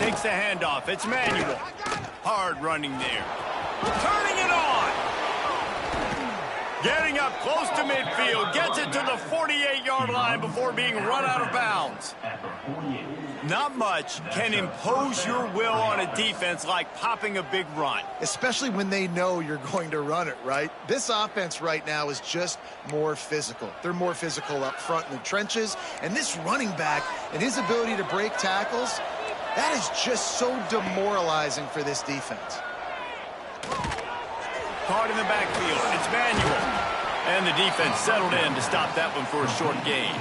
takes the handoff. It's manual. Hard running there. Turning it on. Getting up close to midfield. Gets it to the 48-yard line before being run out of bounds. Not much can impose your will on a defense like popping a big run. Especially when they know you're going to run it, right? This offense right now is just more physical. They're more physical up front in the trenches. And this running back and his ability to break tackles, that is just so demoralizing for this defense. Caught in the backfield. It's manual. And the defense settled in to stop that one for a short gain.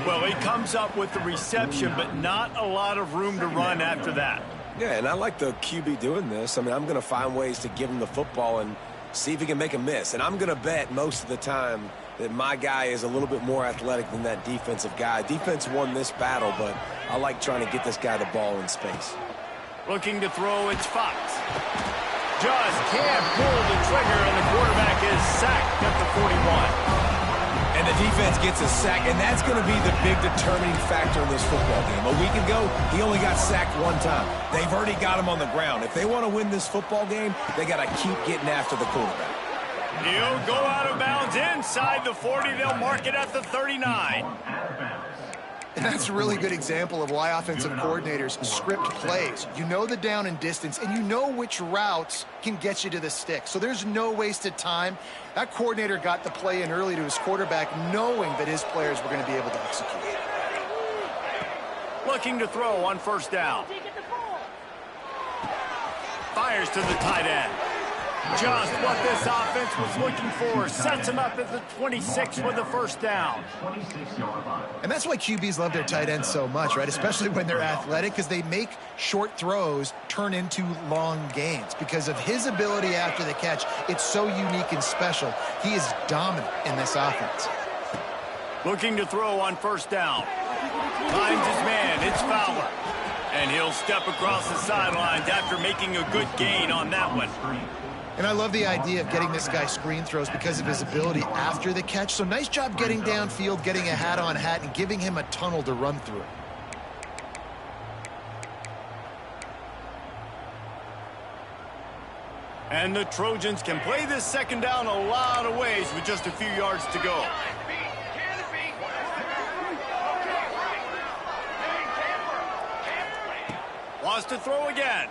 Well, he comes up with the reception, but not a lot of room to run after that. Yeah, and I like the QB doing this. I mean, I'm going to find ways to give him the football and see if he can make a miss. And I'm going to bet most of the time that my guy is a little bit more athletic than that defensive guy. Defense won this battle, but I like trying to get this guy the ball in space. Looking to throw, it's Fox. Just can't pull the trigger, and the quarterback is sacked at the 41. And the defense gets a sack, and that's going to be the big determining factor in this football game. A week ago, he only got sacked one time. They've already got him on the ground. If they want to win this football game, they got to keep getting after the quarterback. He'll go out of bounds inside the 40. They'll mark it at the 39. And that's a really good example of why offensive coordinators script plays. You know the down and distance, and you know which routes can get you to the stick. So there's no wasted time. That coordinator got the play in early to his quarterback, knowing that his players were going to be able to execute. Looking to throw on first down. Fires to the tight end. Just what this offense was looking for. Sets him up at the 26 with the first down. And that's why QBs love their tight ends so much, right? Especially when they're athletic, because they make short throws turn into long gains. Because of his ability after the catch, it's so unique and special. He is dominant in this offense. Looking to throw on first down. Finds his man. It's Fowler. And he'll step across the sidelines after making a good gain on that one. And I love the idea of getting this guy screen throws because of his ability after the catch. So nice job getting downfield, getting a hat-on-hat, and giving him a tunnel to run through. And the Trojans can play this second down a lot of ways with just a few yards to go. Wants to throw again.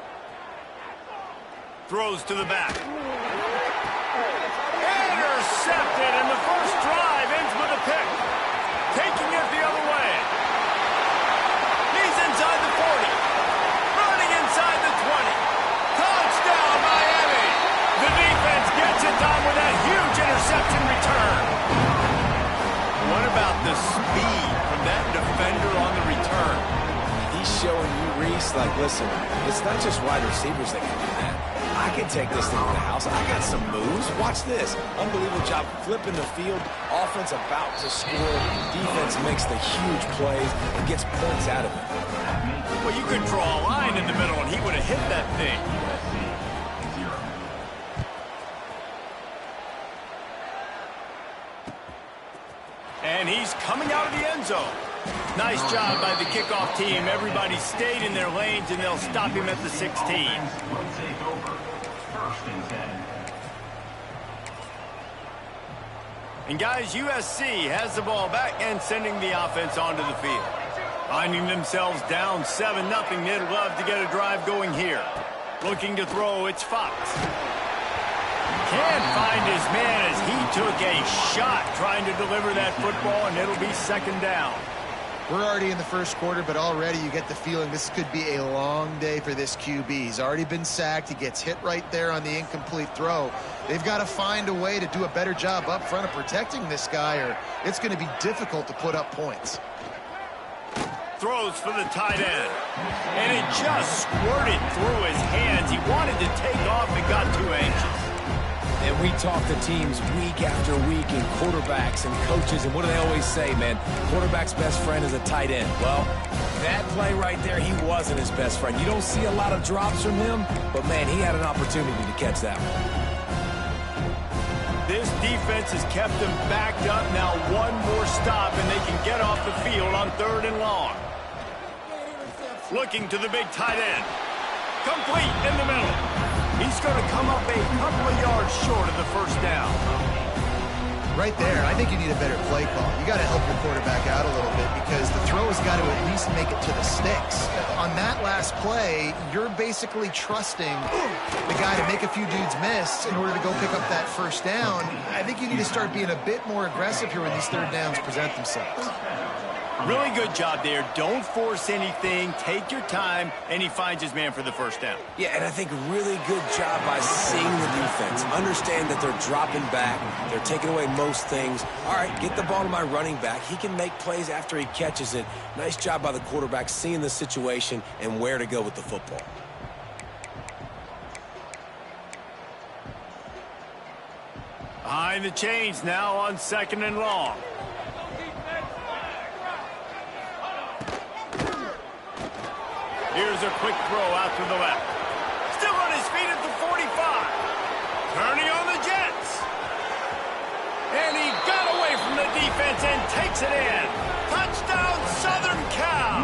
Throws to the back. Intercepted, and the first drive ends with a pick. Taking it the other way. He's inside the 40. Running inside the 20. Touchdown, Miami. The defense gets it done with that huge interception return. What about the speed from that defender on the return? He's showing you, Reese, like, listen, it's not just wide receivers that can do that. I can take this thing to the house. I got some moves. Watch this. Unbelievable job flipping the field. Offense about to score. Defense makes the huge plays and gets points out of it. Well, you could draw a line in the middle, and he would have hit that thing. And he's coming out of the end zone. Nice job by the kickoff team. Everybody stayed in their lanes, and they'll stop him at the 16. And guys, USC has the ball back and sending the offense onto the field. Finding themselves down 7-0, they'd love to get a drive going here. Looking to throw, it's Fox. Can't find his man as he took a shot trying to deliver that football, and it'll be second down. We're already in the first quarter, but already you get the feeling this could be a long day for this QB. He's already been sacked. He gets hit right there on the incomplete throw. They've got to find a way to do a better job up front of protecting this guy, or it's going to be difficult to put up points. Throws for the tight end. And it just squirted through his hands. He wanted to take off and got too anxious. And we talk to teams week after week and quarterbacks and coaches, and what do they always say, man? Quarterback's best friend is a tight end. Well, that play right there, he wasn't his best friend. You don't see a lot of drops from him, but, man, he had an opportunity to catch that one. This defense has kept them backed up. Now one more stop, and they can get off the field on 3rd and long. Looking to the big tight end. Complete in the middle. He's going to come up a couple of yards short of the first down. Right there, I think you need a better play call. You got to help your quarterback out a little bit because the throw has got to at least make it to the sticks. On that last play, you're basically trusting the guy to make a few dudes miss in order to go pick up that first down. I think you need to start being a bit more aggressive here when these third downs present themselves. Really good job there. Don't force anything. Take your time, and he finds his man for the first down. Yeah, and I think really good job by seeing the defense. Understand that they're dropping back. They're taking away most things. All right, get the ball to my running back. He can make plays after he catches it. Nice job by the quarterback seeing the situation and where to go with the football. Behind the chains now on 2nd and long. Here's a quick throw out to the left. Still on his feet at the 45. Turning on the Jets. And he got away from the defense and takes it in. Touchdown, Southern Cal.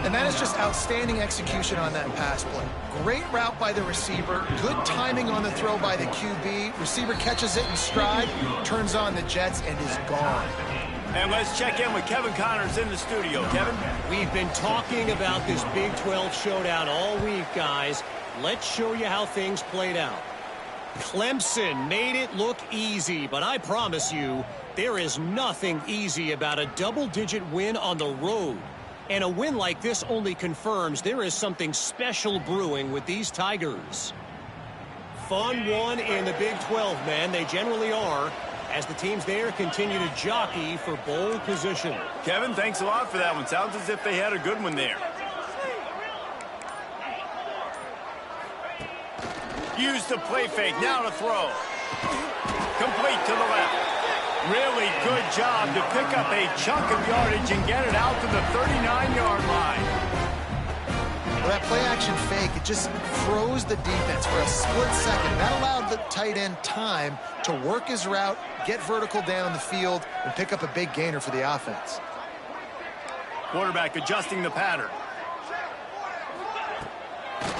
And that is just outstanding execution on that pass play. Great route by the receiver. Good timing on the throw by the QB. Receiver catches it in stride, turns on the Jets, and is gone. And let's check in with Kevin Connors in the studio. Kevin? We've been talking about this Big 12 showdown all week, guys. Let's show you how things played out. Clemson made it look easy, but I promise you, there is nothing easy about a double-digit win on the road. And a win like this only confirms there is something special brewing with these Tigers. Fun one in the Big 12, man. They generally are, as the teams there continue to jockey for bowl position. Kevin, thanks a lot for that one. Sounds as if they had a good one there. Use the play fake. Now to throw. Complete to the left. Really good job to pick up a chunk of yardage and get it out to the 39-yard line. Well, that play-action fake, it just froze the defense for a split second. That allowed the tight end time to work his route, get vertical down the field, and pick up a big gainer for the offense. Quarterback adjusting the pattern.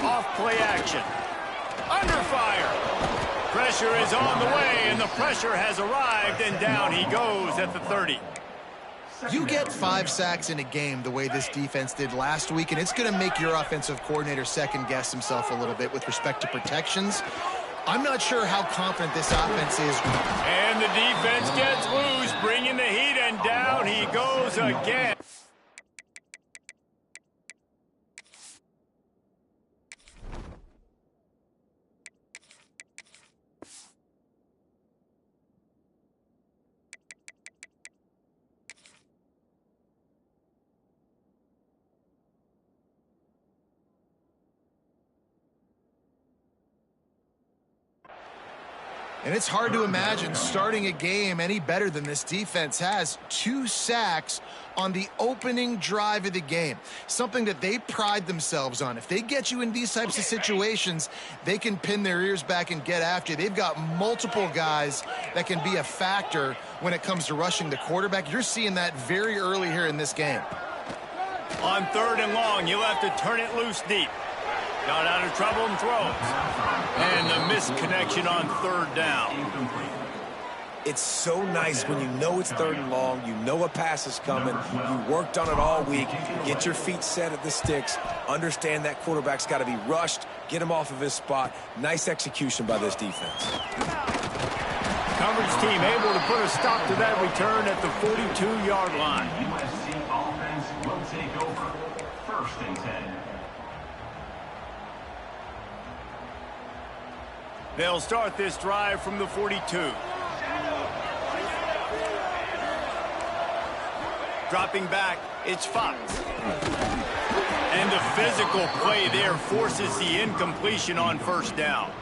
Off play action. Under fire. Pressure is on the way, and the pressure has arrived, and down he goes at the 30. You get 5 sacks in a game the way this defense did last week, and it's going to make your offensive coordinator second-guess himself a little bit with respect to protections. I'm not sure how confident this offense is. And the defense gets loose, bringing the heat, and down he goes again. And it's hard to imagine starting a game any better than this defense has. 2 sacks on the opening drive of the game. Something that they pride themselves on. If they get you in these types of situations, they can pin their ears back and get after you. They've got multiple guys that can be a factor when it comes to rushing the quarterback. You're seeing that very early here in this game. On 3rd and long, you'll have to turn it loose deep. Got out of trouble and throws. And the missed connection on 3rd down. It's so nice when you know it's 3rd and long, you know a pass is coming, you worked on it all week, get your feet set at the sticks, understand that quarterback's got to be rushed, get him off of his spot. Nice execution by this defense. Coverage team able to put a stop to that return at the 42-yard line. USC offense will take over 1st and 10. They'll start this drive from the 42. Dropping back, it's Fox. And the physical play there forces the incompletion on 1st down.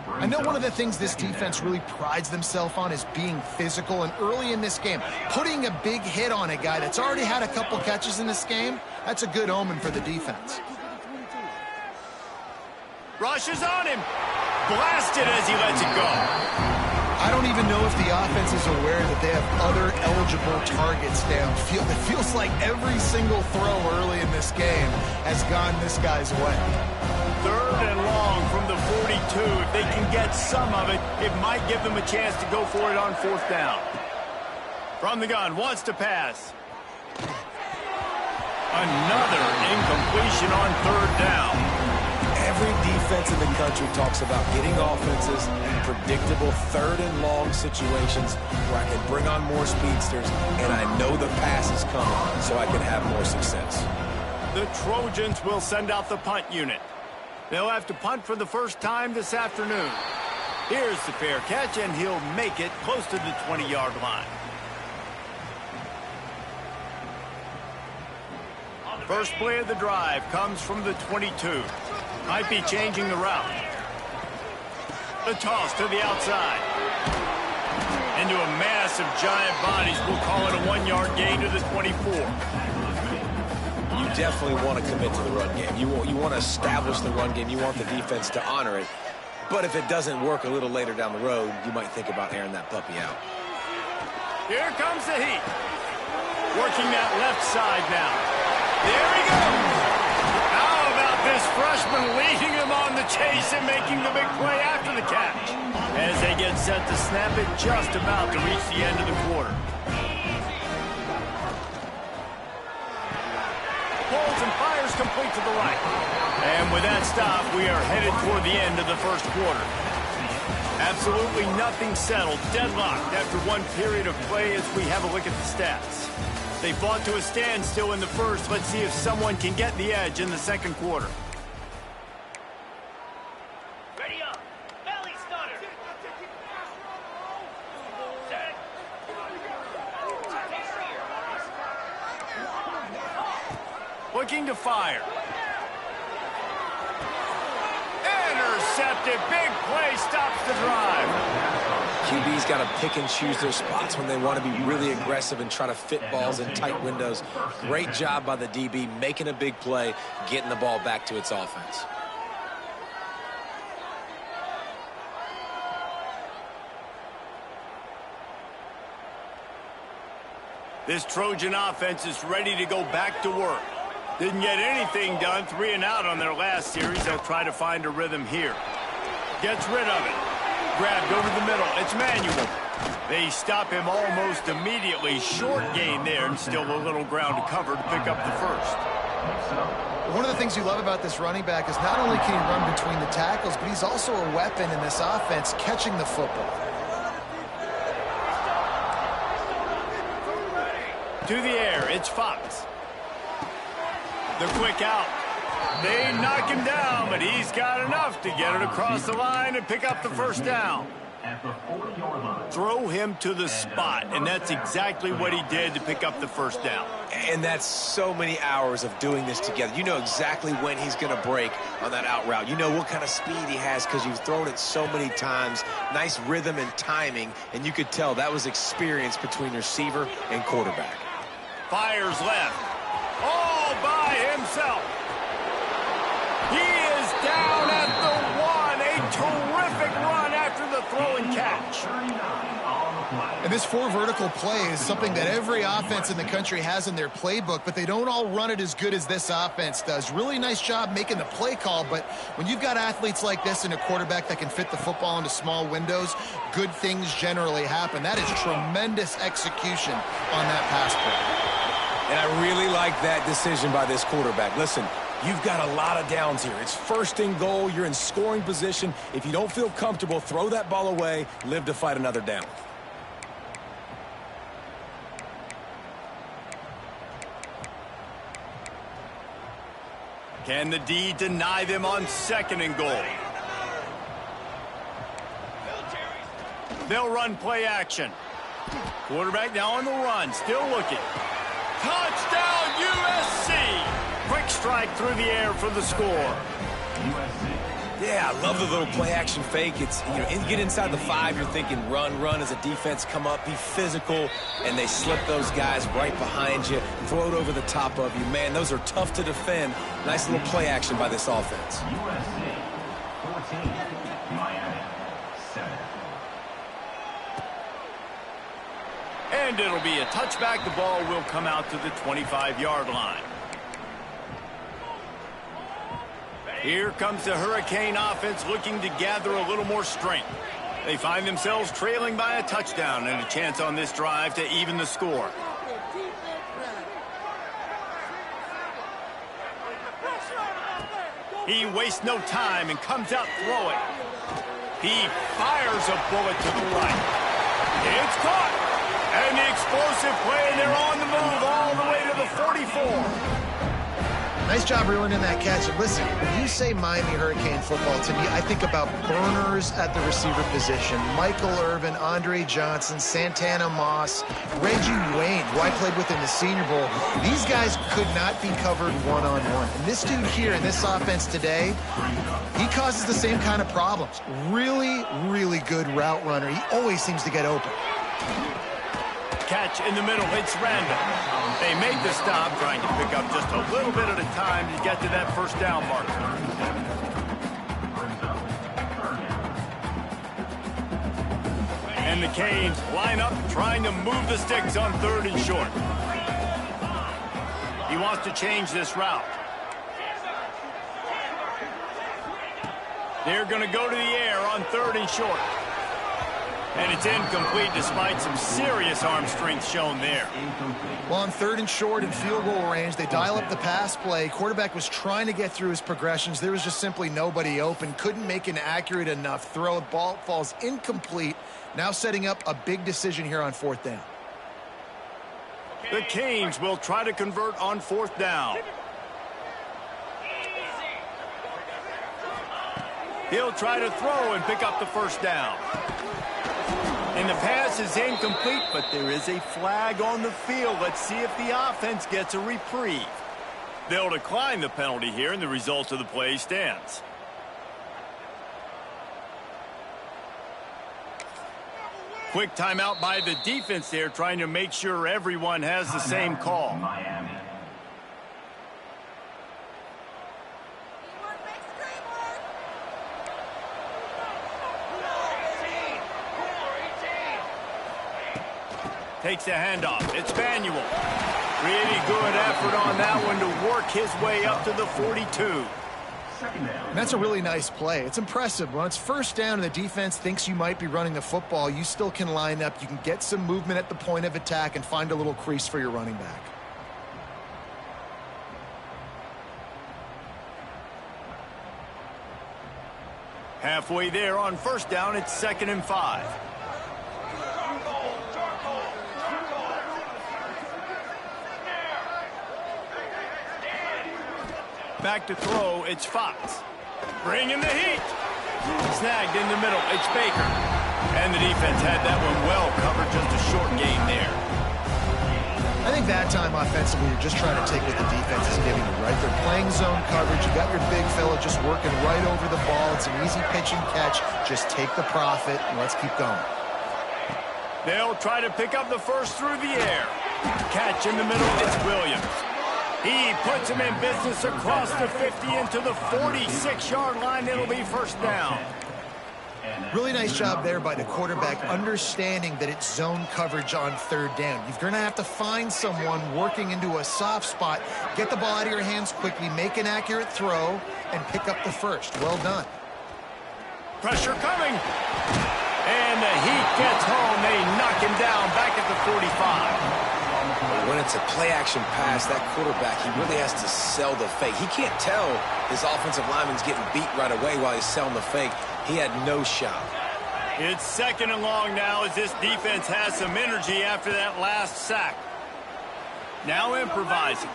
I know one of the things this defense really prides themselves on is being physical, and early in this game, putting a big hit on a guy that's already had a couple catches in this game, that's a good omen for the defense. Rushes on him. Blasted as he lets it go. I don't even know if the offense is aware that they have other eligible targets downfield. It feels like every single throw early in this game has gone this guy's way. 3rd and long from the 42. If they can get some of it, it might give them a chance to go for it on 4th down. From the gun, wants to pass. Another incompletion on 3rd down. Every defense in the country talks about getting offenses in predictable 3rd and long situations where I can bring on more speedsters and I know the pass is coming so I can have more success. The Trojans will send out the punt unit. They'll have to punt for the first time this afternoon. Here's the fair catch, and he'll make it close to the 20-yard line. First play of the drive comes from the 22. Might be changing the route. The toss to the outside. Into a mass of giant bodies. We'll call it a 1-yard gain to the 24. You definitely want to commit to the run game. You want to establish the run game. You want the defense to honor it. But if it doesn't work a little later down the road, you might think about airing that puppy out. Here comes the heat. Working that left side now. There he goes. How about this freshman leading him on the chase and making the big play after the catch? As they get set to snap it, just about to reach the end of the quarter. Pulls and fires complete to the right. And with that stop, we are headed toward the end of the first quarter. Absolutely nothing settled, deadlocked after one period of play as we have a look at the stats. They fought to a standstill in the first. Let's see if someone can get the edge in the second quarter. Ready up. Belly stutter. Set. Looking to fire. Intercepted. Big play stops the drive. QB's got to pick and choose their spots when they want to be really aggressive and try to fit balls in tight windows. Great job by the DB making a big play, getting the ball back to its offense. This Trojan offense is ready to go back to work. Didn't get anything done, 3 and out on their last series. They'll try to find a rhythm here. Gets rid of it. Grabbed over the middle. It's Manuel. They stop him almost immediately. Short gain there, and still a little ground to cover to pick up the first. One of the things you love about this running back is not only can he run between the tackles, but he's also a weapon in this offense catching the football. To the air, it's Fox. The quick out. They knock him down, but he's got enough to get it across the line and pick up the first down. At the 40-yard line. Throw him to the spot, and that's exactly what he did to pick up the first down. And that's so many hours of doing this together. You know exactly when he's going to break on that out route. You know what kind of speed he has because you've thrown it so many times. Nice rhythm and timing, and you could tell that was experience between receiver and quarterback. Fires left. All by himself. He is down at the 1. A terrific run after the throw and catch. 39 on the play. And this 4 vertical play is something that every offense in the country has in their playbook, but they don't all run it as good as this offense does. Really nice job making the play call, but when you've got athletes like this and a quarterback that can fit the football into small windows, good things generally happen. That is tremendous execution on that pass play. And I really like that decision by this quarterback. Listen, you've got a lot of downs here. It's 1st and goal. You're in scoring position. If you don't feel comfortable, throw that ball away. Live to fight another down. Can the D deny them on 2nd and goal? They'll run play action. Quarterback now on the run, still looking. Touchdown, USC! Quick strike through the air for the score. USC. Yeah, I love the little play action fake. It's, you know, get inside the 5, you're thinking run as a defense, come up, be physical, and they slip those guys right behind you, throw it over the top of you. Man, those are tough to defend. Nice little play action by this offense. USC 14, Miami 7. And it'll be a touchback. The ball will come out to the 25-yard line. Here comes the Hurricane offense looking to gather a little more strength. They find themselves trailing by a touchdown and a chance on this drive to even the score. He wastes no time and comes out throwing. He fires a bullet to the right. It's caught. And the explosive play, and they're on the move all the way to the 44. Nice job reeling in that catch. And listen, when you say Miami Hurricane football, to me, I think about burners at the receiver position. Michael Irvin, Andre Johnson, Santana Moss, Reggie Wayne, who I played with in the Senior Bowl. These guys could not be covered one-on-one. And this dude here in this offense today, he causes the same kind of problems. Really, really good route runner. He always seems to get open. Catch in the middle, it's random. They make the stop, trying to pick up just a little bit at a time to get to that first down marker. And the Canes line up, trying to move the sticks on 3rd and short. He wants to change this route. They're going to go to the air on 3rd and short. And it's incomplete despite some serious arm strength shown there. Well, on 3rd and short and field goal range, they dial up the pass play. Quarterback was trying to get through his progressions. There was just simply nobody open. Couldn't make an accurate enough throw. Ball falls incomplete. Now setting up a big decision here on 4th down. The Canes will try to convert on 4th down. He'll try to throw and pick up the first down. And the pass is incomplete, but there is a flag on the field. Let's see if the offense gets a reprieve. They'll decline the penalty here, and the result of the play stands. Quick timeout by the defense there, trying to make sure everyone has the same call. Miami. Takes the handoff. It's Manuel. Really good effort on that one to work his way up to the 42. And that's a really nice play. It's impressive. When it's 1st down and the defense thinks you might be running the football, you still can line up. You can get some movement at the point of attack and find a little crease for your running back. Halfway there on 1st down, it's 2nd and 5. Back to throw, it's Fox. Bringing the heat. Snagged in the middle, it's Baker. And the defense had that one well covered, just a short gain there. I think that time offensively, you're just trying to take what the defense is giving you, right? They're playing zone coverage. You got your big fella just working right over the ball. It's an easy pitch and catch. Just take the profit and let's keep going. They'll try to pick up the first through the air. Catch in the middle, it's Williams. He puts him in business across the 50 into the 46-yard line. It'll be 1st down. Really nice job there by the quarterback, understanding that it's zone coverage on 3rd down. You're going to have to find someone working into a soft spot, get the ball out of your hands quickly, make an accurate throw, and pick up the first. Well done. Pressure coming. And the Heat gets home. They knock him down back at the 45. When it's a play-action pass, that quarterback, he really has to sell the fake. He can't tell his offensive lineman's getting beat right away while he's selling the fake. He had no shot. It's 2nd and long now as this defense has some energy after that last sack. Now improvising.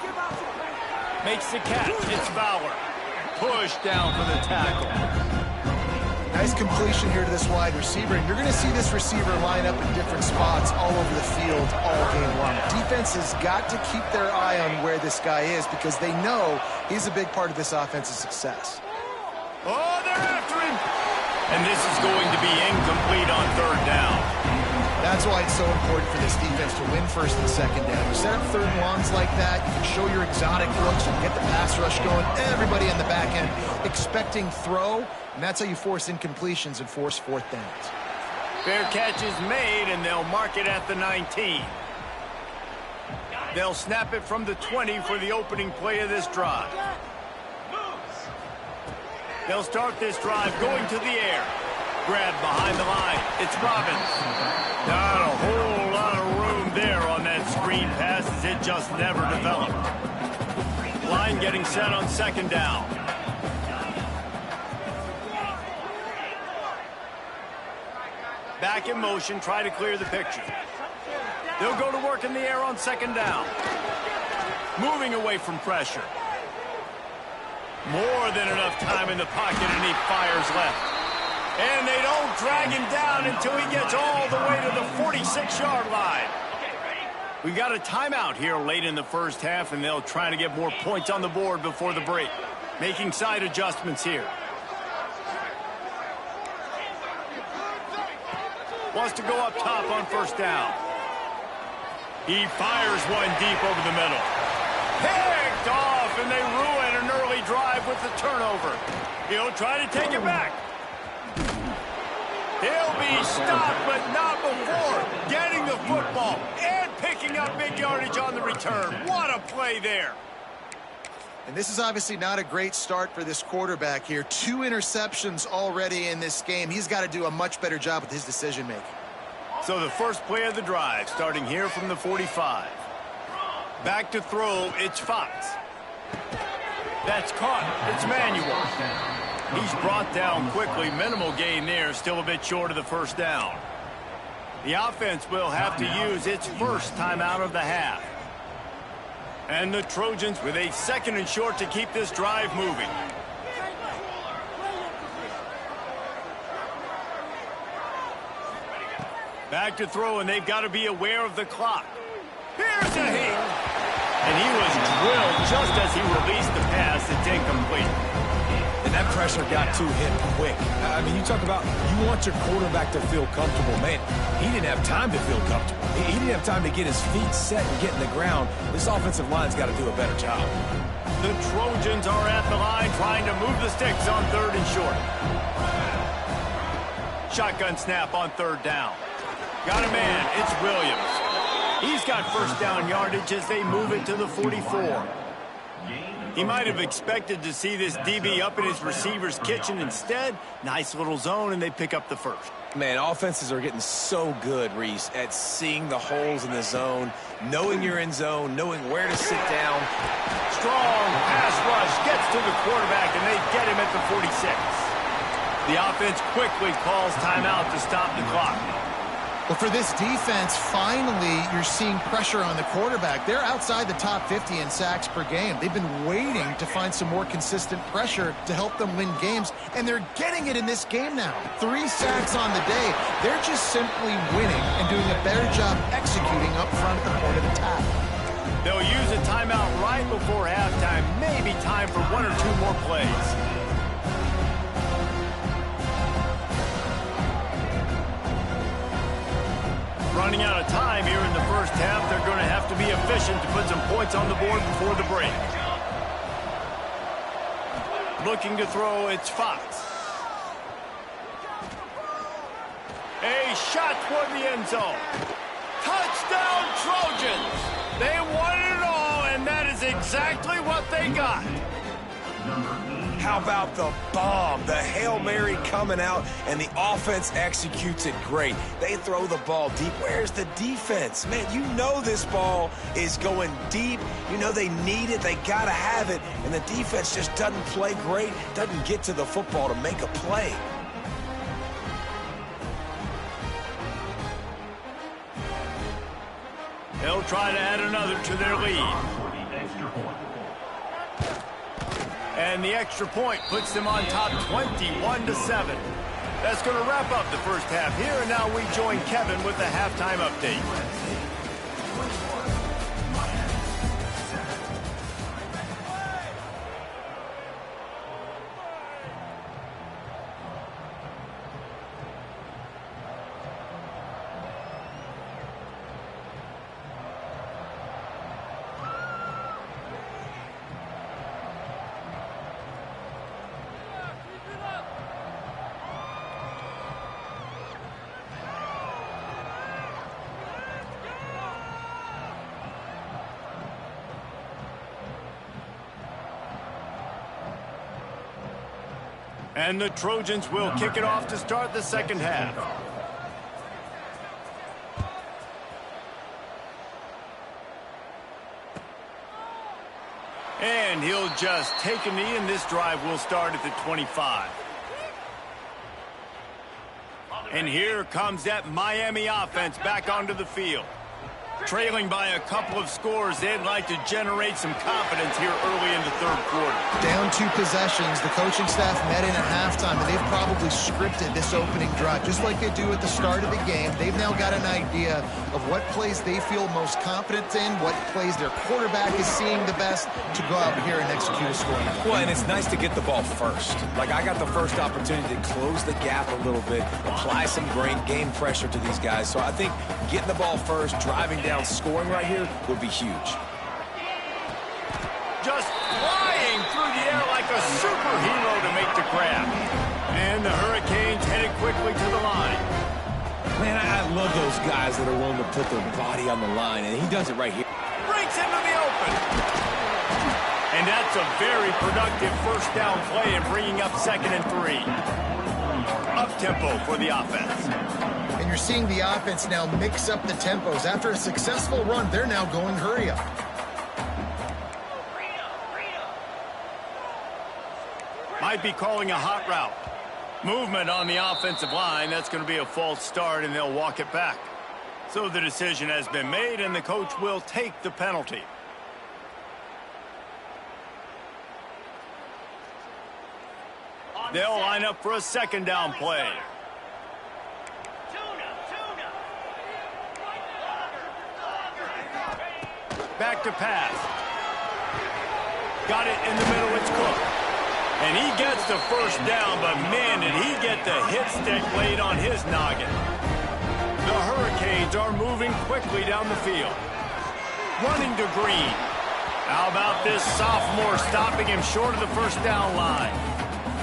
Makes the catch. It's Fowler. Push down for the tackle. Nice completion here to this wide receiver, and you're going to see this receiver line up in different spots all over the field all game long. Defense has got to keep their eye on where this guy is because they know he's a big part of this offense's success. Oh, they're after him. And this is going to be incomplete on 3rd down. That's why it's so important for this defense to win 1st and 2nd down. You set up 3rd and longs like that, you can show your exotic looks, you can get the pass rush going, everybody in the back end expecting throw, and that's how you force incompletions and force 4th downs. Fair catch is made, and they'll mark it at the 19. They'll snap it from the 20 for the opening play of this drive. They'll start this drive going to the air. Grab behind the line. It's Robbins. Not a whole lot of room there on that screen pass as it just never developed. Line getting set on second down. Back in motion, try to clear the picture. They'll go to work in the air on second down. Moving away from pressure. More than enough time in the pocket, and he fires left. And they don't drag him down until he gets all the way to the 46-yard line. We got a timeout here late in the first half, and they'll try to get more points on the board before the break. Making side adjustments here. Wants to go up top on first down. He fires one deep over the middle. Picked off, and they ruin an early drive with the turnover. He'll try to take it back. He'll be stopped, but not before getting the football and picking up big yardage on the return. What a play there. And this is obviously not a great start for this quarterback here. 2 interceptions already in this game. He's got to do a much better job with his decision-making. So the first play of the drive, starting here from the 45. Back to throw, it's Fox. That's caught. It's Manuel. He's brought down quickly. Minimal gain there, still a bit short of the first down. The offense will have to use its first timeout of the half. And the Trojans with a second and short to keep this drive moving. Back to throw, and they've got to be aware of the clock. Here's a hit. And he was drilled just as he released the pass. It's incomplete. And that pressure got to him quick. I mean, you talk about you want your quarterback to feel comfortable. Man, he didn't have time to feel comfortable. He didn't have time to get his feet set and get in the ground. This offensive line's got to do a better job. The Trojans are at the line trying to move the sticks on third and short. Shotgun snap on third down. Got a man. It's Williams. He's got first down yardage as they move it to the 44. He might have expected to see this DB up in his receiver's kitchen. Instead, nice little zone, and they pick up the first. Man, offenses are getting so good, Reese, at seeing the holes in the zone, knowing you're in zone, knowing where to sit down. Strong pass rush gets to the quarterback, and they get him at the 46. The offense quickly calls timeout to stop the clock. Well, for this defense, finally, you're seeing pressure on the quarterback. They're outside the top 50 in sacks per game. They've been waiting to find some more consistent pressure to help them win games, and they're getting it in this game now. 3 sacks on the day. They're just simply winning and doing a better job executing up front at the point of attack. They'll use a timeout right before halftime. Maybe time for 1 or 2 more plays. Running out of time here in the first half. They're going to have to be efficient to put some points on the board before the break. Looking to throw, it's Fox. A shot toward the end zone. Touchdown, Trojans! They won it all, and that is exactly what they got. How about the bomb? The Hail Mary coming out, and the offense executes it great. They throw the ball deep. Where's the defense? Man, you know this ball is going deep. You know they need it. They got to have it. And the defense just doesn't play great, doesn't get to the football to make a play. They'll try to add another to their lead. And the extra point puts them on top 21-7. That's going to wrap up the first half here, and now we join Kevin with the halftime update. And the Trojans will kick it off to start the second half. And he'll just take a knee, and this drive will start at the 25. And here comes that Miami offense back onto the field. Trailing by a couple of scores, they'd like to generate some confidence here early in the third quarter. Down 2 possessions, the coaching staff met in at halftime, and they've probably scripted this opening drive, just like they do at the start of the game. They've now got an idea of what plays they feel most confident in, what plays their quarterback is seeing the best to go out here and execute a scoring. Well, and it's nice to get the ball first. Like, I got the first opportunity to close the gap a little bit, apply some game pressure to these guys. So I think getting the ball first, driving down, scoring right here would be huge. Just flying through the air like a superhero to make the grab. And the Hurricanes headed quickly to the line. Man, I love those guys that are willing to put their body on the line, and he does it right here. Breaks into the open. And that's a very productive first down play and bringing up 2nd and 3. Up-tempo for the offense. And you're seeing the offense now mix up the tempos. After a successful run, they're now going hurry up. Might be calling a hot route. Movement on the offensive line. That's going to be a false start, and they'll walk it back. So the decision has been made, and the coach will take the penalty. They'll line up for a 2nd down play. Back to pass. Got it in the middle. It's Cook. And he gets the first down, but man, did he get the hit stick laid on his noggin. The Hurricanes are moving quickly down the field. Running to Green. How about this sophomore stopping him short of the first down line?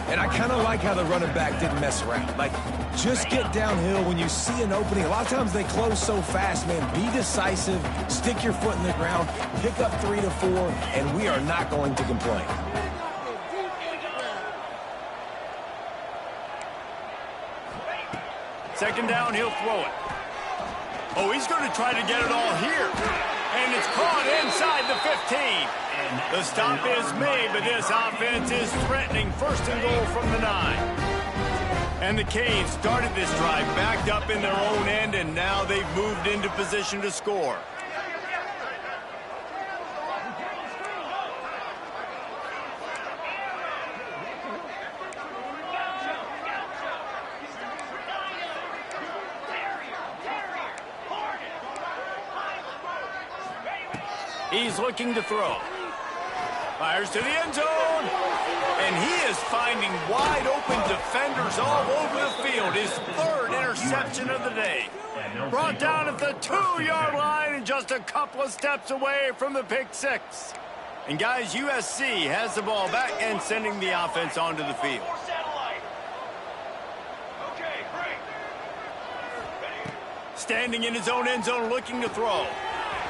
And I kind of like how the running back didn't mess around. Like, just get downhill when you see an opening. A lot of times they close so fast, man. Be decisive, stick your foot in the ground, pick up 3 to 4, and we are not going to complain. Second down, he'll throw it. Oh, he's going to try to get it all here. And it's caught inside the 15. The stop is made, but this offense is threatening 1st and goal from the 9. And the Canes started this drive backed up in their own end, and now they've moved into position to score. He's looking to throw. Fires to the end zone. And he is finding wide open defenders all over the field. His 3rd interception of the day. Brought down at the 2-yard line and just a couple of steps away from the pick 6. And guys, USC has the ball back and sending the offense onto the field. Standing in his own end zone looking to throw.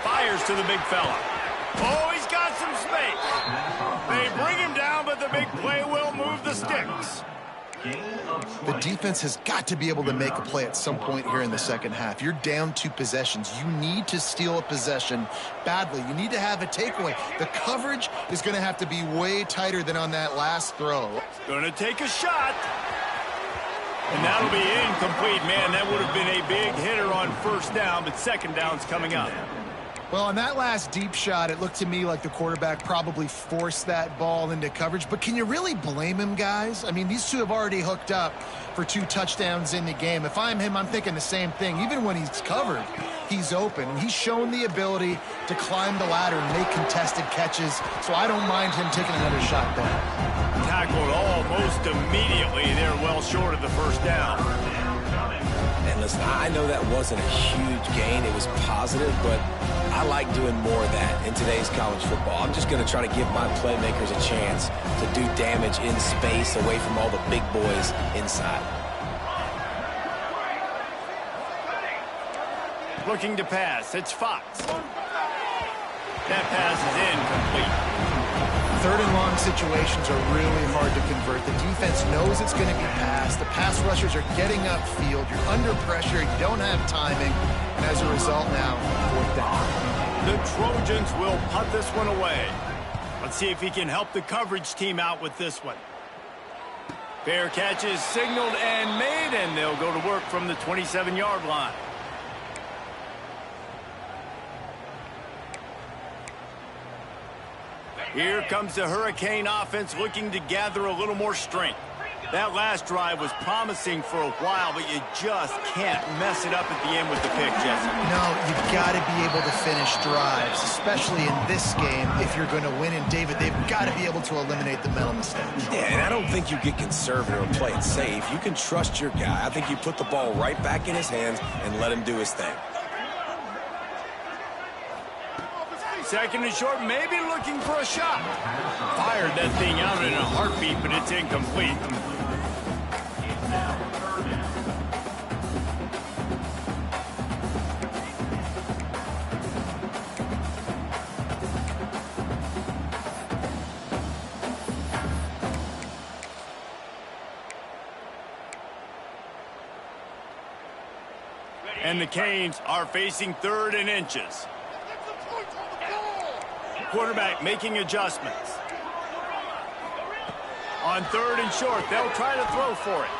Fires to the big fella. Oh, he's got some space. They bring him down, but the big play will move the sticks. The defense has got to be able to make a play at some point here in the second half. You're down 2 possessions. You need to steal a possession badly. You need to have a takeaway. The coverage is going to have to be way tighter than on that last throw. Going to take a shot. And that'll be incomplete. Man, that would have been a big hitter on 1st down, but 2nd down's coming up. Well, on that last deep shot, it looked to me like the quarterback probably forced that ball into coverage. But can you really blame him, guys? I mean, these two have already hooked up for 2 touchdowns in the game. If I'm him, I'm thinking the same thing. Even when he's covered, he's open. And he's shown the ability to climb the ladder and make contested catches. So I don't mind him taking another shot there. Tackled almost immediately. They're well short of the first down. And listen, I know that wasn't a huge gain. It was positive, but I like doing more of that in today's college football. I'm just going to try to give my playmakers a chance to do damage in space away from all the big boys inside. Looking to pass. It's Fox. That pass is incomplete. Third and long situations are really hard to convert. The defense knows it's going to be passed. The pass rushers are getting upfield. You're under pressure. You don't have timing. And as a result now, fourth down. The Trojans will punt this one away. Let's see if he can help the coverage team out with this one. Fair catch is signaled and made, and they'll go to work from the 27-yard line. Here comes the Hurricane offense looking to gather a little more strength. That last drive was promising for a while, but you just can't mess it up at the end with the pick, Jesse. No, you've got to be able to finish drives, especially in this game if you're going to win. And, David, they've got to be able to eliminate the mental mistakes. Yeah, and I don't think you get conservative or play it safe. You can trust your guy. I think you put the ball right back in his hands and let him do his thing. Second and short, maybe looking for a shot. Fired that thing out in a heartbeat, but it's incomplete. And the Canes are facing 3rd and inches. Quarterback making adjustments. On 3rd and short, they'll try to throw for it.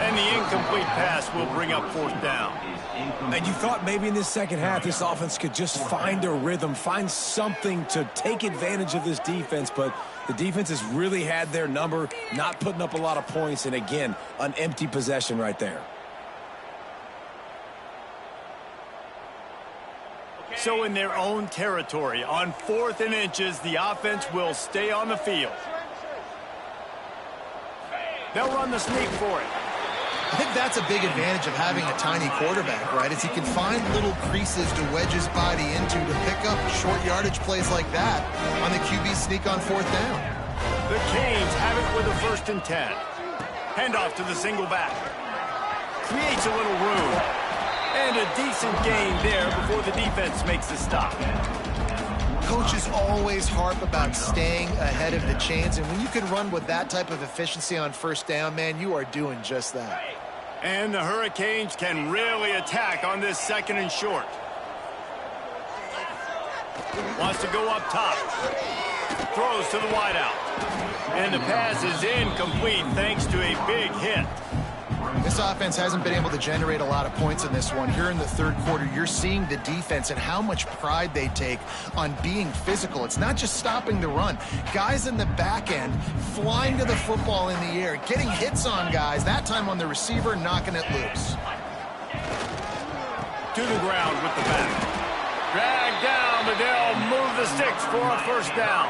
And the incomplete pass will bring up 4th down. And you thought maybe in this second half this offense could just find a rhythm, find something to take advantage of this defense, but the defense has really had their number, not putting up a lot of points, and again, an empty possession right there. So in their own territory, on 4th and inches, the offense will stay on the field. They'll run the sneak for it. I think that's a big advantage of having a tiny quarterback, right? Is he can find little creases to wedge his body into to pick up short yardage plays like that on the QB sneak on 4th down. The Canes have it with a 1st and 10. Handoff to the single back. Creates a little room. And a decent gain there before the defense makes the stop. Coaches always harp about staying ahead of the chains, and when you can run with that type of efficiency on 1st down, man, you are doing just that. And the Hurricanes can really attack on this 2nd and short. Wants to go up top. Throws to the wideout. And the pass is incomplete thanks to a big hit. This offense hasn't been able to generate a lot of points in this one. Here in the 3rd quarter, you're seeing the defense and how much pride they take on being physical. It's not just stopping the run. Guys in the back end flying to the football in the air, getting hits on guys, that time on the receiver, knocking it loose. To the ground with the back. Dragged down, but they'll move the sticks for a 1st down.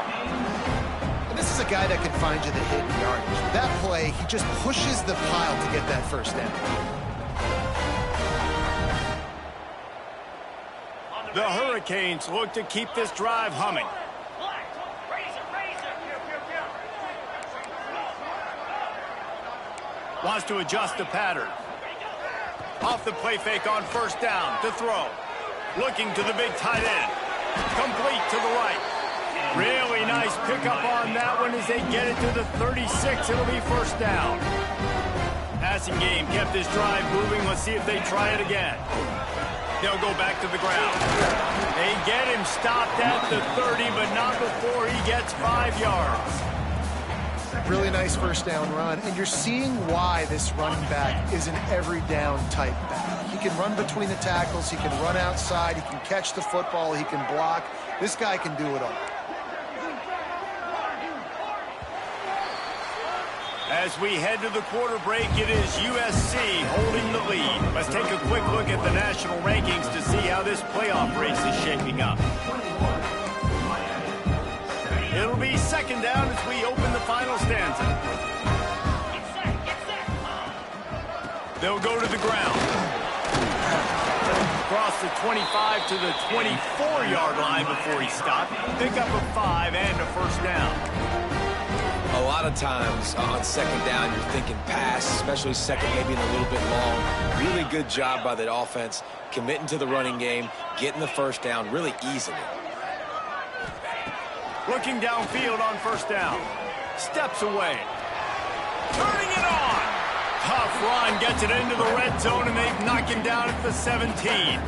This is a guy that can find you the hidden yardage. That play, he just pushes the pile to get that 1st down. The Hurricanes look to keep this drive humming. Wants to adjust the pattern. Off the play fake on 1st down to throw. Looking to the big tight end. Complete to the right. Really nice pickup on that one as they get it to the 36. It'll be 1st down. Passing game kept this drive moving. Let's see if they try it again. They'll go back to the ground. They get him stopped at the 30, but not before he gets 5 yards. Really nice 1st down run, and you're seeing why this running back is an every down type back. He can run between the tackles, he can run outside, he can catch the football, he can block. This guy can do it all. As we head to the quarter break, it is USC holding the lead. Let's take a quick look at the national rankings to see how this playoff race is shaping up. It'll be 2nd down as we open the final stanza. They'll go to the ground. Across the 25 to the 24-yard line before he stopped. Pick up a 5 and a 1st down. A lot of times on 2nd down, you're thinking pass, especially 2nd, maybe in a little bit long. Really good job by that offense, committing to the running game, getting the 1st down, really easily. Looking downfield on first down. Steps away. Turning it on. Tough run, gets it into the red zone, and they've knocked him down at the 17.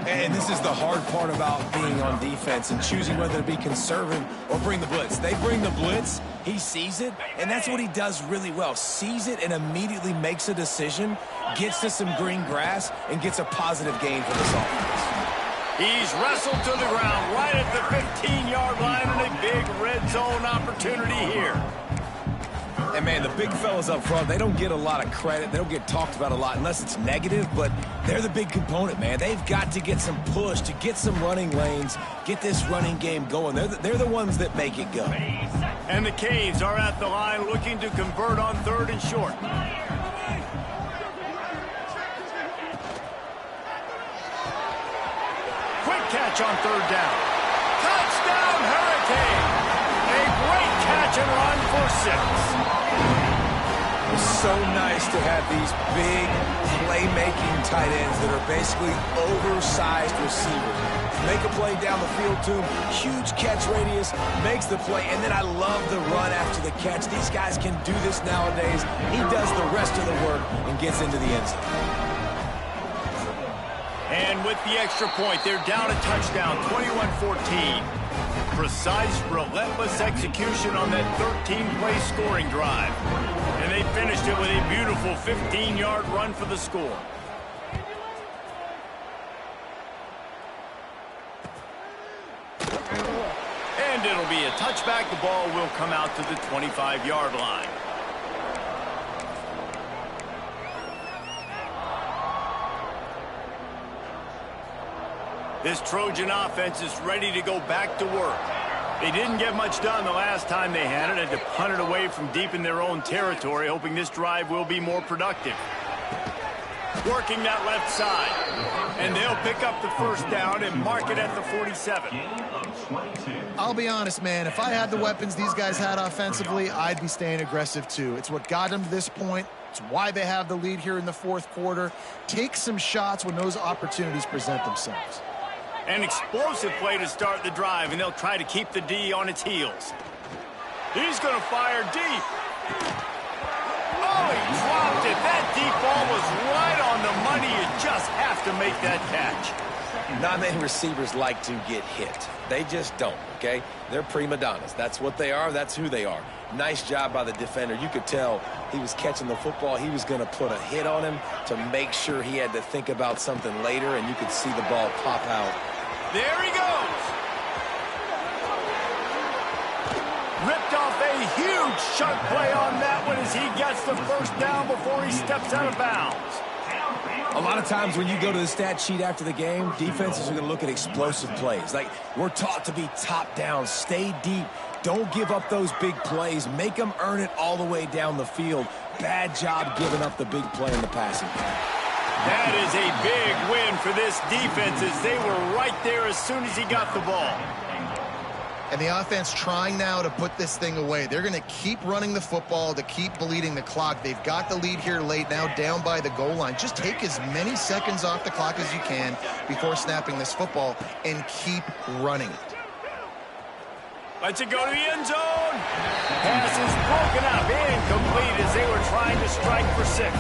And this is the hard part about being on defense and choosing whether to be conservative or bring the blitz. They bring the blitz, he sees it, and that's what he does really well. Sees it and immediately makes a decision, gets to some green grass, and gets a positive gain for this offense. He's wrestled to the ground right at the 15-yard line, and a big red zone opportunity here. And, man, the big fellas up front, they don't get a lot of credit. They don't get talked about a lot unless it's negative, but they're the big component, man. They've got to get some push, to get some running lanes, get this running game going. They're the ones that make it go. And the Canes are at the line looking to convert on 3rd and short. Quick catch on 3rd down. Touchdown, Hurricane! A great catch and run for 6. It's so nice to have these big playmaking tight ends that are basically oversized receivers. Make a play down the field to him, huge catch radius, makes the play, and then I love the run after the catch. These guys can do this nowadays. He does the rest of the work and gets into the end zone. And with the extra point, they're down a touchdown, 21-14. Precise, relentless execution on that 13-play scoring drive. And they finished it with a beautiful 15-yard run for the score. And it'll be a touchback. The ball will come out to the 25-yard line. This Trojan offense is ready to go back to work. They didn't get much done the last time they had it. Had to punt it away from deep in their own territory, hoping this drive will be more productive. Working that left side. And they'll pick up the first down and mark it at the 47. I'll be honest, man. If I had the weapons these guys had offensively, I'd be staying aggressive too. It's what got them to this point. It's why they have the lead here in the 4th quarter. Take some shots when those opportunities present themselves. An explosive play to start the drive, and they'll try to keep the D on its heels. He's going to fire deep. Oh, he dropped it. That deep ball was right on the money. You just have to make that catch. Not many receivers like to get hit. They just don't, okay? They're prima donnas. That's what they are. That's who they are. Nice job by the defender. You could tell he was catching the football. He was going to put a hit on him to make sure he had to think about something later, and you could see the ball pop out. There he goes. Ripped off a huge chunk play on that one as he gets the first down before he steps out of bounds. A lot of times when you go to the stat sheet after the game, defenses are going to look at explosive plays. Like, we're taught to be top down, stay deep, don't give up those big plays, make them earn it all the way down the field. Bad job giving up the big play in the passing game. That is a big win for this defense as they were right there as soon as he got the ball. And the offense trying now to put this thing away. They're going to keep running the football to keep bleeding the clock. They've got the lead here late, now down by the goal line. Just take as many seconds off the clock as you can before snapping this football and keep running it. Lets it go to the end zone. Pass is broken up, incomplete as they were trying to strike for 6.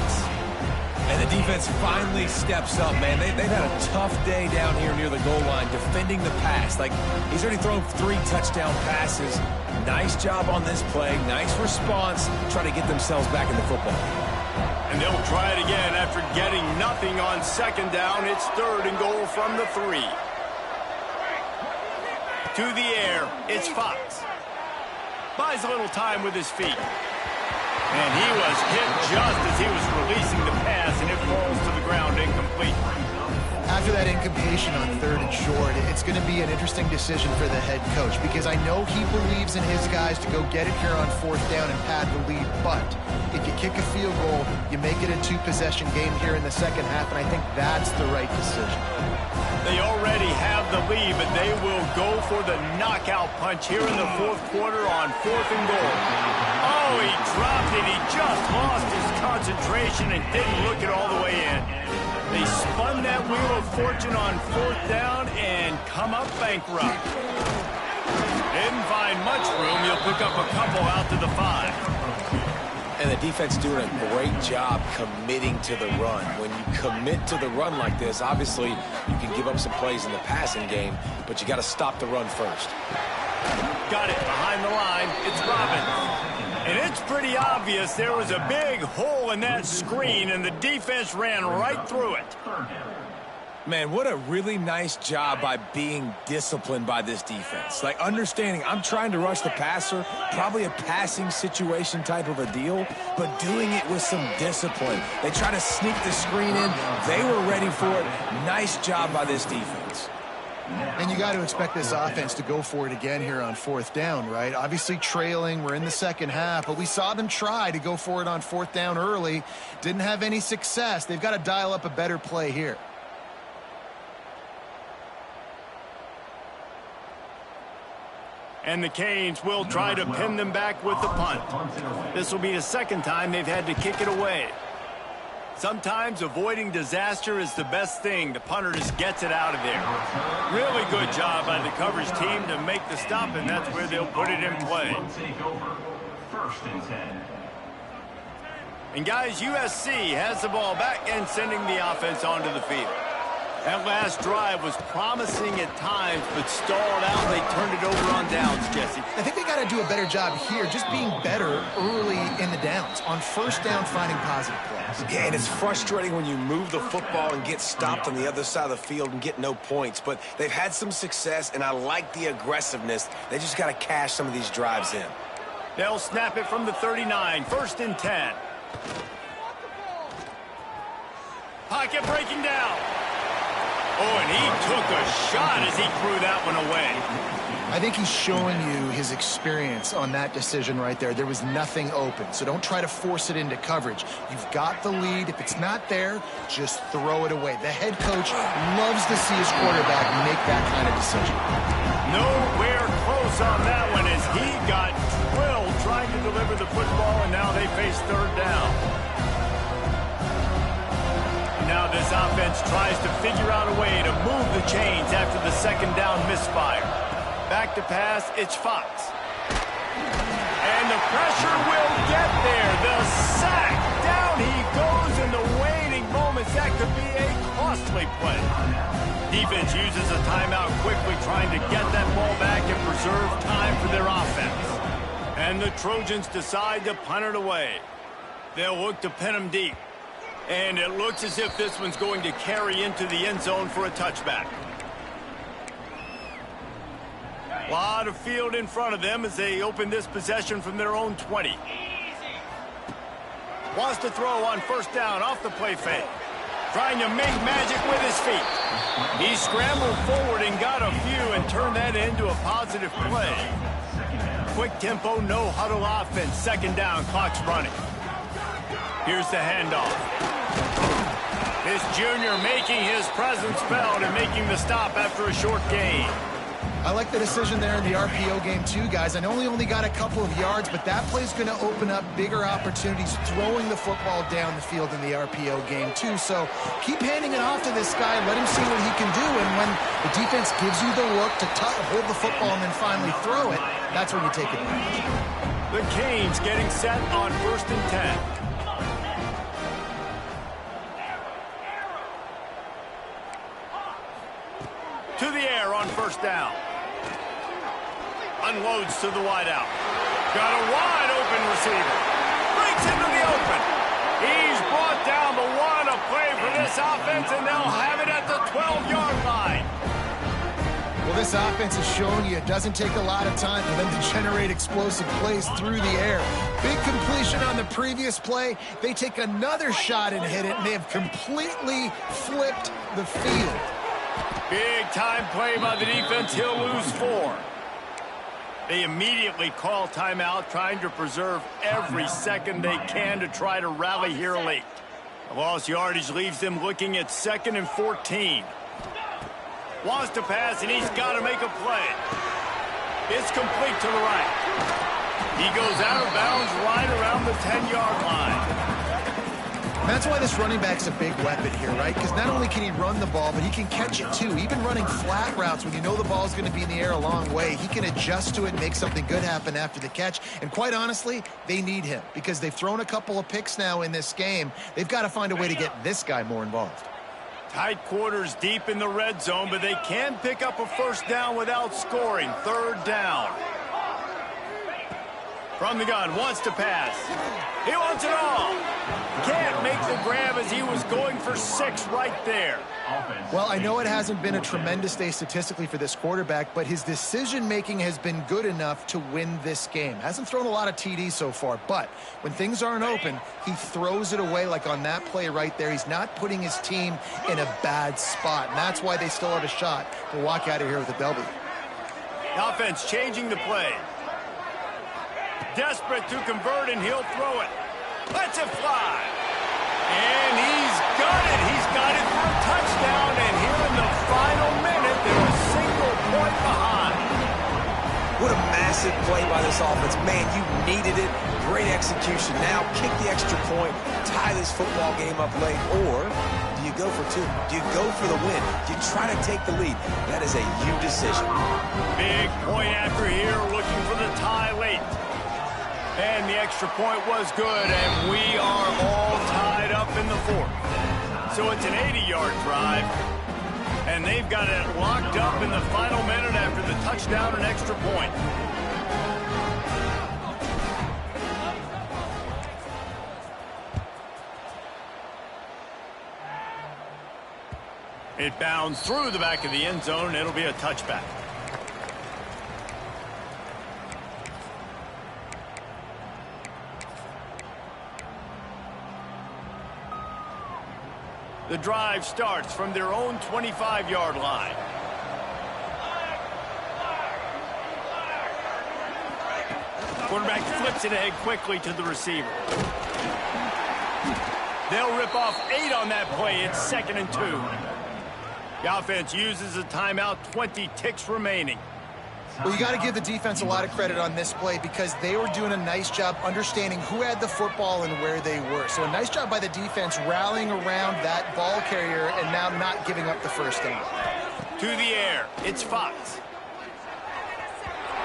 And the defense finally steps up, man. They've had a tough day down here near the goal line defending the pass. Like, he's already thrown 3 touchdown passes. Nice job on this play. Nice response. Try to get themselves back in the football. And they'll try it again after getting nothing on 2nd down. It's 3rd and goal from the 3. To the air, it's Fox. Buys a little time with his feet. And he was hit just as he was releasing the pass, and it falls to the ground incomplete. After that incompletion on 3rd and short, it's going to be an interesting decision for the head coach because I know he believes in his guys to go get it here on 4th down and pad the lead, but if you kick a field goal, you make it a 2-possession game here in the second half, and I think that's the right decision. They already have the lead, but they will go for the knockout punch here in the 4th quarter on 4th and goal. Oh, he dropped it. He just lost his concentration and didn't look it all the way in. They spun that wheel of fortune on 4th down and come up bankrupt. Didn't find much room. You'll pick up a couple out to the 5. And the defense doing a great job committing to the run. When you commit to the run like this, obviously you can give up some plays in the passing game, but you got to stop the run first. Got it behind the line. It's Robbins. And it's pretty obvious there was a big hole in that screen, and the defense ran right through it. Man, what a really nice job by being disciplined by this defense. Like, understanding I'm trying to rush the passer, probably a passing situation type of a deal, but doing it with some discipline. They try to sneak the screen in. They were ready for it. Nice job by this defense. And you got to expect this offense to go for it again here on 4th down, right? Obviously trailing, we're in the second half, but we saw them try to go for it on 4th down early. Didn't have any success. They've got to dial up a better play here. And the Canes will try to pin them back with the punt. This will be the second time they've had to kick it away. Sometimes avoiding disaster is the best thing. The punter just gets it out of there. Really good job by the coverage team to make the stop, and that's where they'll put it in play. First and 10. And guys, USC has the ball back and sending the offense onto the field. That last drive was promising at times, but stalled out, and they turned it over on downs, Jesse. I think they got to do a better job here, just being better early in the downs. On 1st down, finding positive plays. Yeah, and it's frustrating when you move the football and get stopped on the other side of the field and get no points. But they've had some success, and I like the aggressiveness. They just got to cash some of these drives in. They'll snap it from the 39, 1st and 10. Pocket breaking down. Oh, and he took a shot as he threw that one away. I think he's showing you his experience on that decision right there. There was nothing open, so don't try to force it into coverage. You've got the lead. If it's not there, just throw it away. The head coach loves to see his quarterback make that kind of decision. Nowhere close on that one as he got drilled trying to deliver the football, and now they face 3rd down. Now this offense tries to figure out a way to move the chains after the 2nd down misfire. Back to pass, it's Fox. And the pressure will get there. The sack. Down he goes in the waiting moments. That could be a costly play. Defense uses a timeout quickly, trying to get that ball back and preserve time for their offense. And the Trojans decide to punt it away. They'll look to pin them deep. And it looks as if this one's going to carry into the end zone for a touchback. A lot of field in front of them as they open this possession from their own 20. Wants to throw on 1st down off the play fake. Trying to make magic with his feet. He scrambled forward and got a few and turned that into a positive play. Quick tempo, no huddle offense. 2nd down, clock's running. Here's the handoff. This junior making his presence felt and making the stop after a short gain. I like the decision there in the RPO game too, guys. I know he only got a couple of yards, but that play's going to open up bigger opportunities throwing the football down the field in the RPO game too. So keep handing it off to this guy. Let him see what he can do. And when the defense gives you the look to hold the football and then finally throw it, that's when you take advantage. The Canes getting set on 1st and 10. To the air on 1st down. Unloads to the wideout. Got a wide open receiver. Breaks into the open. He's brought down, but what a play for this offense, and they'll have it at the 12-yard line. Well, this offense is showing you it doesn't take a lot of time for them to generate explosive plays through the air. Big completion on the previous play. They take another shot and hit it, and they have completely flipped the field. Big-time play by the defense. He'll lose 4. They immediately call timeout, trying to preserve every second they can to try to rally here late. The lost yardage leaves them looking at 2nd and 14. Wants to pass, and he's got to make a play. It's complete to the right. He goes out of bounds right around the 10-yard line. And that's why this running back's a big weapon here, right? Because not only can he run the ball, but he can catch it too. Even running flat routes when you know the ball's going to be in the air a long way, he can adjust to it and make something good happen after the catch. And quite honestly, they need him because they've thrown a couple of picks now in this game. They've got to find a way to get this guy more involved. Tight quarters deep in the red zone, but they can pick up a first down without scoring. Third down. From the gun, wants to pass. He wants it all. Can't make the grab as he was going for 6 right there. Well, I know it hasn't been a tremendous day statistically for this quarterback, but his decision-making has been good enough to win this game. Hasn't thrown a lot of TDs so far, but when things aren't open, he throws it away like on that play right there. He's not putting his team in a bad spot, and that's why they still have a shot to walk out of here with a W. The offense changing the play. Desperate to convert, and he'll throw it. Lets it fly. And he's got it. He's got it for a touchdown. And here in the final minute, they're a single point behind. What a massive play by this offense. Man, you needed it. Great execution. Now kick the extra point, tie this football game up late, or do you go for 2? Do you go for the win? Do you try to take the lead? That is a you decision. Big point after here, looking for the tie late. And the extra point was good, and we are all tied up in the 4th. So it's an 80-yard drive, and they've got it locked up in the final minute after the touchdown and extra point. It bounds through the back of the end zone, and it'll be a touchback. The drive starts from their own 25-yard line. Quarterback flips it ahead quickly to the receiver. They'll rip off 8 on that play. It's 2nd and 2. The offense uses a timeout, 20 ticks remaining. Well, you got to give the defense a lot of credit on this play because they were doing a nice job understanding who had the football and where they were. So a nice job by the defense rallying around that ball carrier and now not giving up the first down. To the air, it's Fox.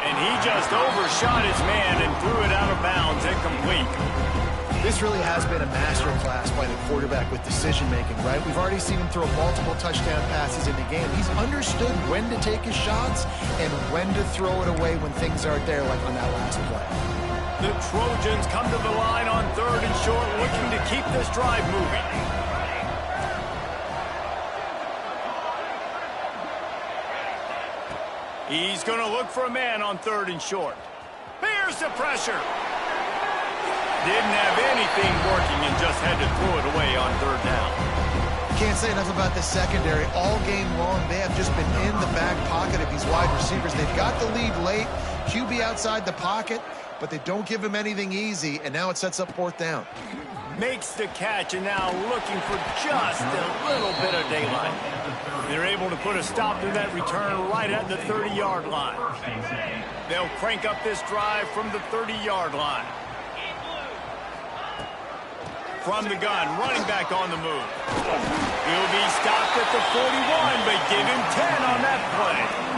And he just overshot his man and threw it out of bounds, incomplete. This really has been a masterclass by the quarterback with decision-making, right? We've already seen him throw multiple touchdown passes in the game. He's understood when to take his shots and when to throw it away when things aren't there, like on that last play. The Trojans come to the line on 3rd and short, looking to keep this drive moving. He's going to look for a man on 3rd and short. Here's the pressure. Didn't have anything working and just had to throw it away on 3rd down. Can't say enough about the secondary. All game long, they have just been in the back pocket of these wide receivers. They've got the lead late. QB outside the pocket, but they don't give him anything easy, and now it sets up 4th down. Makes the catch, and now looking for just a little bit of daylight. They're able to put a stop to that return right at the 30-yard line. They'll crank up this drive from the 30-yard line. From the gun, running back on the move. He'll be stopped at the 41, but give him 10 on that play.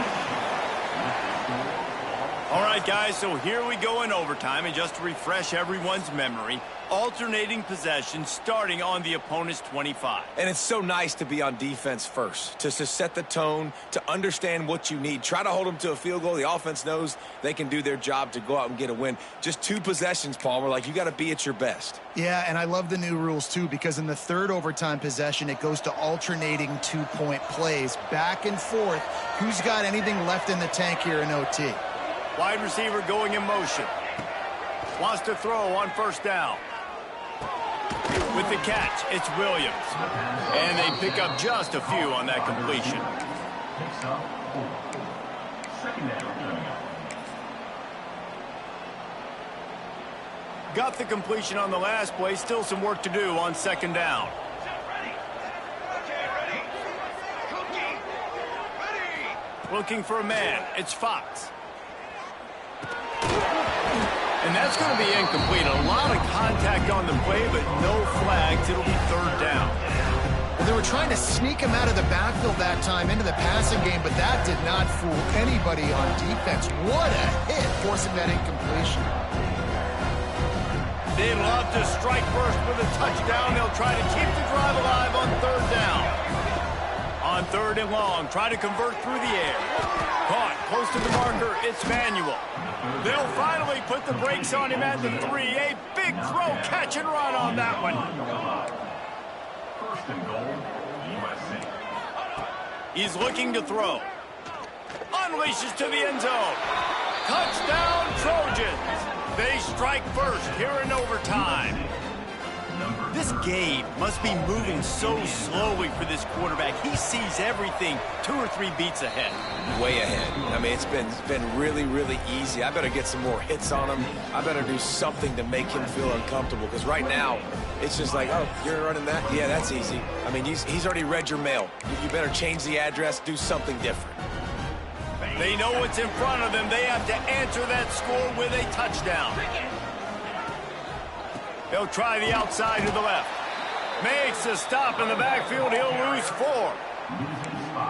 All right, guys, so here we go in overtime, and just to refresh everyone's memory, alternating possession starting on the opponent's 25. And it's so nice to be on defense first, to set the tone, to understand what you need. Try to hold them to a field goal. The offense knows they can do their job to go out and get a win. Just 2 possessions, Palmer. Like, you got to be at your best. Yeah, and I love the new rules, too, because in the 3rd overtime possession, it goes to alternating 2-point plays. Back and forth. Who's got anything left in the tank here in OT? Wide receiver going in motion. Wants to throw on 1st down. With the catch, it's Williams. And they pick up just a few on that completion. Picks up 4. 2nd down coming up. Got the completion on the last play. Still some work to do on 2nd down. Looking for a man. It's Fox. And that's going to be incomplete. A lot of contact on the play, but no flags. It'll be third down. Well, they were trying to sneak him out of the backfield that time into the passing game, but that did not fool anybody on defense. What a hit, forcing that incompletion. They love to strike first with a touchdown. They'll try to keep the drive alive on third down. On third and long, try to convert through the air. Caught close to the marker. It's Manuel. They'll finally put the brakes on him at the 3. A big throw, catch and run on that one. First and goal, USC. He's looking to throw. Unleashes to the end zone. Touchdown, Trojans. They strike first here in overtime. This game must be moving so slowly for this quarterback. He sees everything 2 or 3 beats ahead. Way ahead. I mean, it's been really, really easy. I better get some more hits on him. I better do something to make him feel uncomfortable, because right now, it's just like, oh, you're running that? Yeah, that's easy. I mean, he's already read your mail. You better change the address, do something different. They know what's in front of them. They have to answer that score with a touchdown. He'll try the outside to the left. Makes a stop in the backfield. He'll lose 4.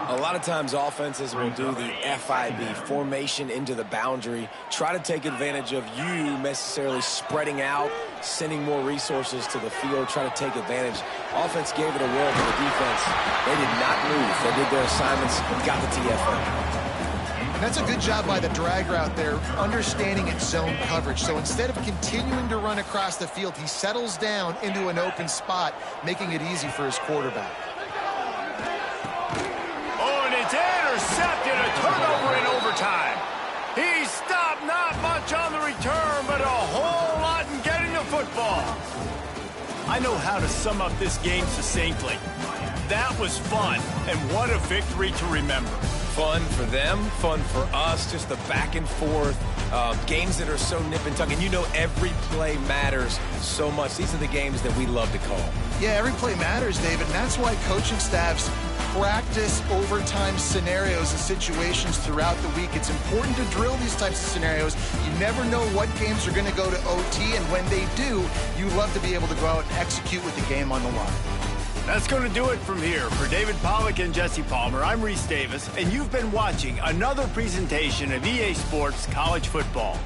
A lot of times offenses will do the FIB, formation into the boundary, try to take advantage of you necessarily spreading out, sending more resources to the field, try to take advantage. Offense gave it a whirl to the defense. They did not move. They did their assignments and got the TFL. And that's a good job by the drag route there, understanding its zone coverage. So instead of continuing to run across the field, he settles down into an open spot, making it easy for his quarterback. Oh, and it's intercepted, a turnover in overtime. He stopped, not much on the return, but a whole lot in getting the football. I know how to sum up this game succinctly. That was fun, and what a victory to remember. Fun for them, fun for us, just the back and forth, games that are so nip and tuck, and you know every play matters so much. These are the games that we love to call. Yeah, every play matters, David, and that's why coaching staffs practice overtime scenarios and situations throughout the week. It's important to drill these types of scenarios. You never know what games are going to go to OT, and when they do, you love to be able to go out and execute with the game on the line. That's going to do it from here. For David Pollack and Jesse Palmer, I'm Reese Davis, and you've been watching another presentation of EA Sports College Football.